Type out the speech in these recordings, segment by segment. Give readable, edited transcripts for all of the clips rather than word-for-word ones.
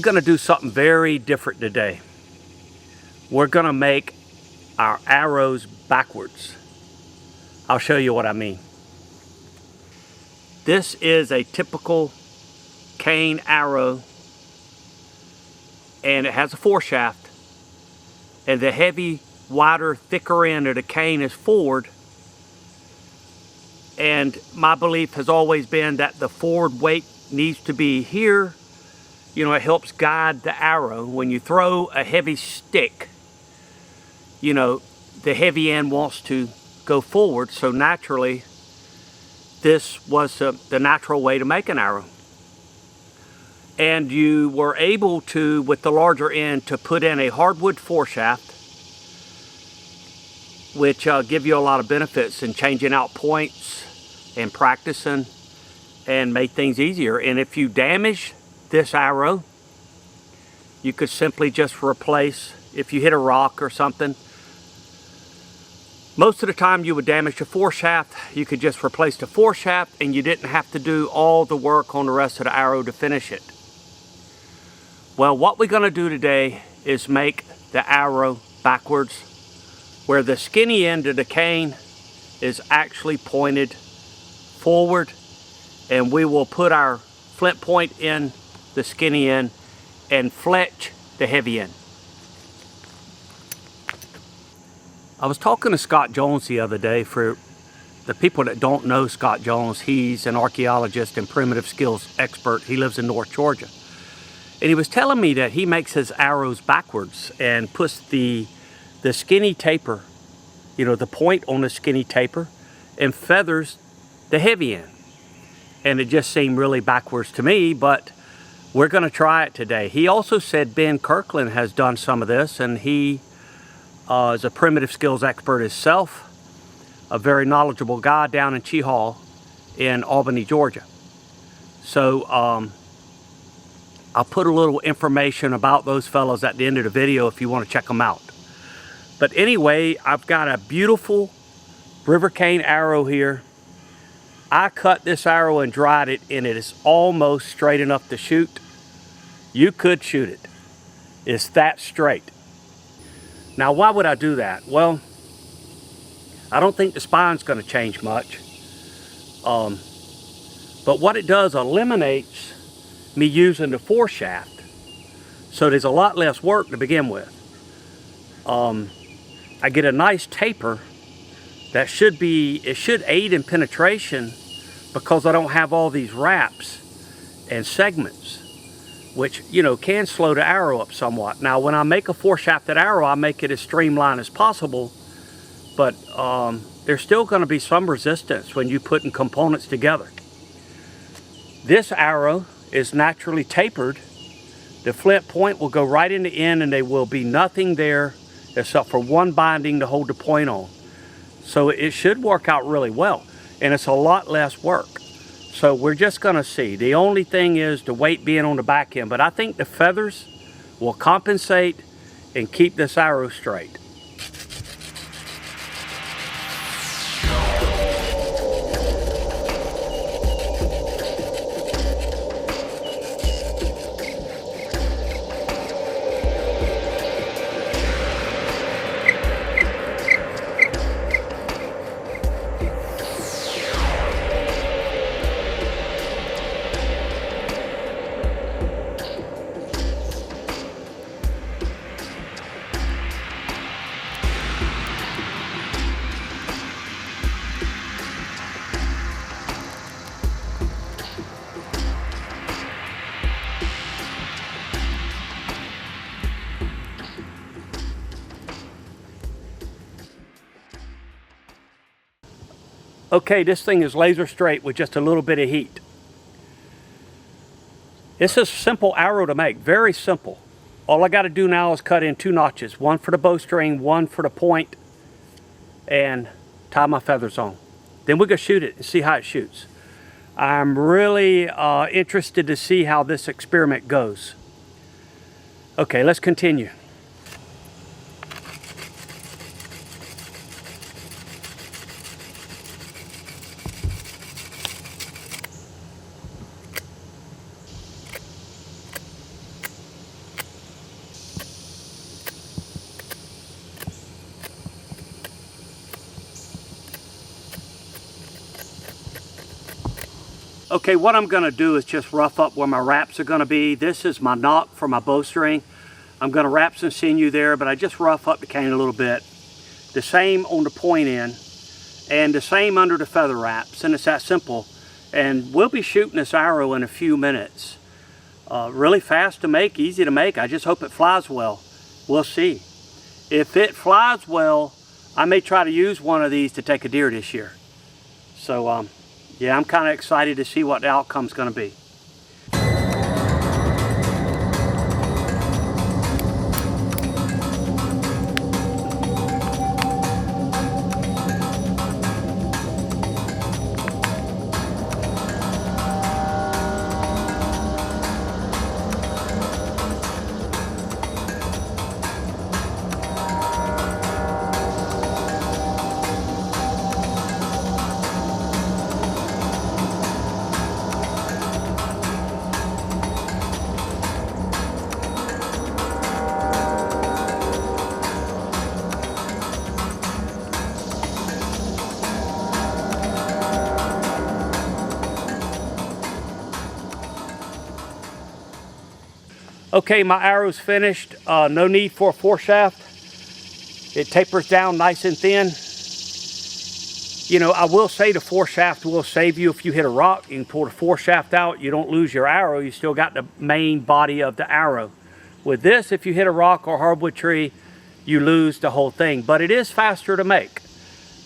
going to do something very different today. We're going to make our arrows backwards. I'll show you what I mean. This is a typical cane arrow, and it has a foreshaft, and the heavy, wider, thicker end of the cane is forward. And my belief has always been that the forward weight needs to be here. You know, it helps guide the arrow. When you throw a heavy stick, you know, the heavy end wants to go forward, so naturally this was the natural way to make an arrow. And you were able to, with the larger end, to put in a hardwood foreshaft, which give you a lot of benefits in changing out points and practicing and make things easier. And if you damage this arrow, you could simply just replace, if you hit a rock or something, most of the time you would damage the foreshaft. You could just replace the foreshaft and you didn't have to do all the work on the rest of the arrow to finish it. Well, what we're going to do today is make the arrow backwards, where the skinny end of the cane is actually pointed forward, and we will put our flint point in the skinny end and fletch the heavy end. I was talking to Scott Jones the other day. For the people that don't know Scott Jones, he's an archaeologist and primitive skills expert. He lives in North Georgia. And he was telling me that he makes his arrows backwards and puts the skinny taper, you know, the point on the skinny taper, and feathers the heavy end. And it just seemed really backwards to me, but we're going to try it today. He also said Ben Kirkland has done some of this, and he is a primitive skills expert himself, a very knowledgeable guy down in Chehaw in Albany, Georgia. So I'll put a little information about those fellows at the end of the video if you want to check them out. But anyway, I've got a beautiful river cane arrow here. I cut this arrow and dried it, and it is almost straight enough to shoot. You could shoot it. It's that straight. Now, why would I do that? Well, I don't think the spine's going to change much. But what it does eliminates me using the foreshaft. So there's a lot less work to begin with. I get a nice taper that should aid in penetration, because I don't have all these wraps and segments, which, you know, can slow the arrow up somewhat. Now, when I make a foreshafted arrow, I make it as streamlined as possible, but there's still going to be some resistance when you're putting components together. This arrow is naturally tapered. The flint point will go right in the end, and there will be nothing there except for one binding to hold the point on. So it should work out really well, and it's a lot less work. So we're just going to see. The only thing is the weight being on the back end, but I think the feathers will compensate and keep this arrow straight. Okay, this thing is laser straight with just a little bit of heat. It's a simple arrow to make, very simple. All I got to do now is cut in 2 notches, one for the bowstring, one for the point, and tie my feathers on. Then we're going to shoot it and see how it shoots. I'm really interested to see how this experiment goes. Okay, let's continue. Okay, what I'm gonna do is just rough up where my wraps are gonna be. This is my knot for my bowstring. I'm gonna wrap some sinew there, but I just rough up the cane a little bit. The same on the point end, and the same under the feather wraps, and it's that simple. And we'll be shooting this arrow in a few minutes. Really fast to make, easy to make. I just hope it flies well. We'll see. If it flies well, I may try to use one of these to take a deer this year. So yeah, I'm kind of excited to see what the outcome's going to be. Okay, my arrow's finished. No need for a foreshaft. It tapers down nice and thin. You know, I will say the foreshaft will save you if you hit a rock. You can pull the foreshaft out. You don't lose your arrow. You still got the main body of the arrow. With this, if you hit a rock or hardwood tree, you lose the whole thing. But it is faster to make.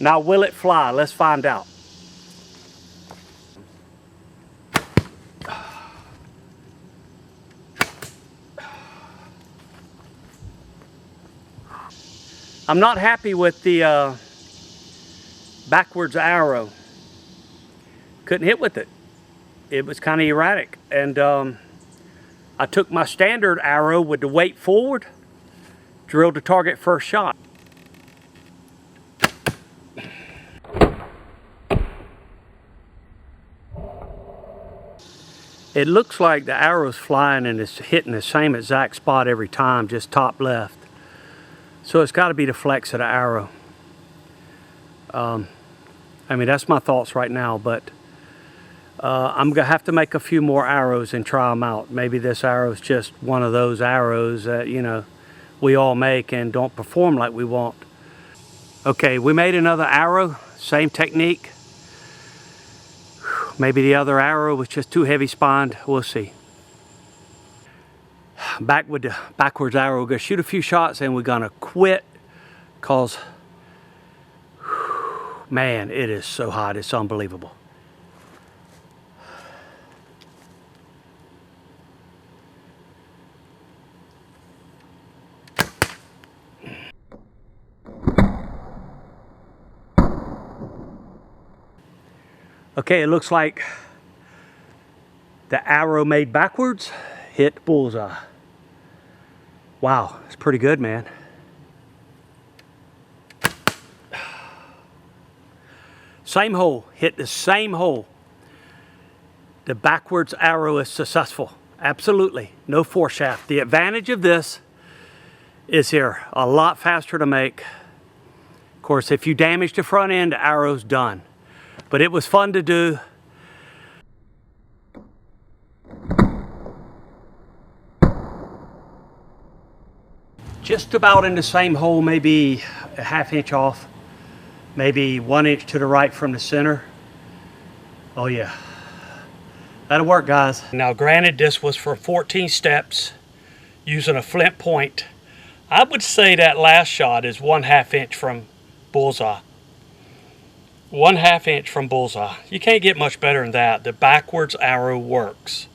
Now, will it fly? Let's find out. I'm not happy with the backwards arrow. Couldn't hit with it. It was kind of erratic. And I took my standard arrow with the weight forward, drilled the target first shot. It looks like the arrow's flying and it's hitting the same exact spot every time, just top left. So it's got to be the flex of the arrow. I mean, that's my thoughts right now, but I'm going to have to make a few more arrows and try them out. Maybe this arrow is just one of those arrows that, you know, we all make and don't perform like we want. Okay, we made another arrow, same technique. Maybe the other arrow was just too heavy spined. We'll see. Back with the backwards arrow, we're gonna shoot a few shots and we're gonna quit because, man, it is so hot, it's unbelievable. Okay, it looks like the arrow made backwards hit bullseye. Wow, it's pretty good, man. Same hole, hit the same hole. The backwards arrow is successful. Absolutely, no foreshaft. The advantage of this is here, a lot faster to make. Of course, if you damage the front end, the arrow's done. But it was fun to do. Just about in the same hole, maybe a ½ inch off, maybe 1 inch to the right from the center. Oh yeah, that'll work, guys. Now granted, this was for 14 steps using a flint point. I would say that last shot is 1/2 inch from bullseye. 1/2 inch from bullseye. You can't get much better than that. The backwards arrow works.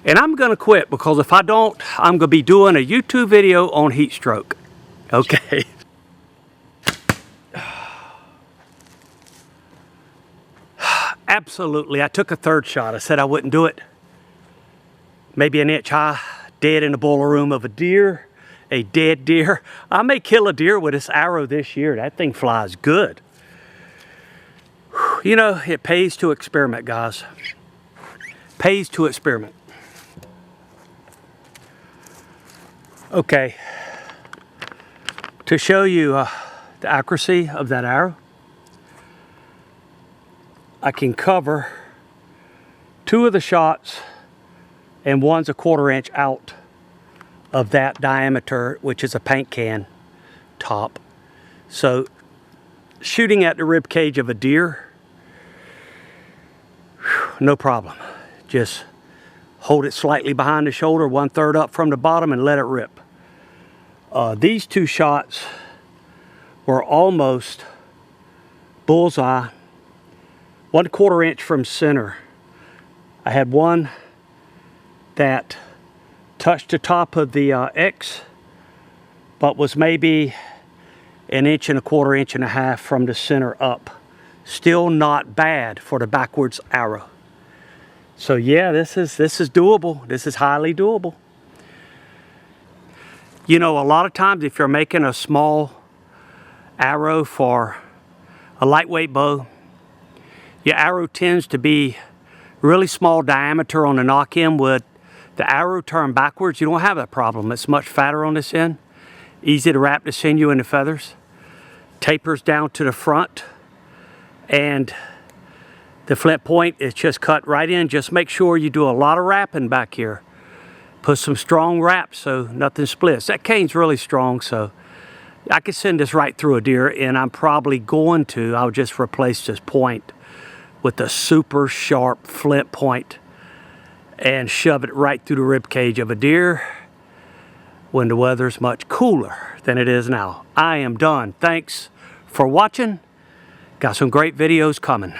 And I'm gonna quit because if I don't, I'm gonna be doing a YouTube video on heat stroke. Okay. Absolutely, I took a third shot. I said I wouldn't do it. Maybe an inch high, dead in the boiler room of a deer, a dead deer. I may kill a deer with this arrow this year. That thing flies good. You know, it pays to experiment, guys. Pays to experiment. Okay, to show you the accuracy of that arrow, I can cover 2 of the shots, and one's a 1/4 inch out of that diameter, which is a paint can top. So shooting at the rib cage of a deer, no problem. Just hold it slightly behind the shoulder, 1/3 up from the bottom, and let it rip. These 2 shots were almost bullseye, 1/4 inch from center. I had one that touched the top of the X, but was maybe 1 1/4 inch, 1.5 inches from the center up. Still not bad for the backwards arrow. So yeah, this is doable. This is highly doable. You know, a lot of times if you're making a small arrow for a lightweight bow, your arrow tends to be really small diameter on the knock end. With the arrow turned backwards, you don't have that problem. It's much fatter on this end, easy to wrap the sinew and the feathers, tapers down to the front, and the flint point is just cut right in. Just make sure you do a lot of wrapping back here. Put some strong wraps so nothing splits. That cane's really strong, so I could send this right through a deer, and I'm probably going to. I'll just replace this point with a super sharp flint point and shove it right through the rib cage of a deer when the weather's much cooler than it is now. I am done. Thanks for watching. Got some great videos coming.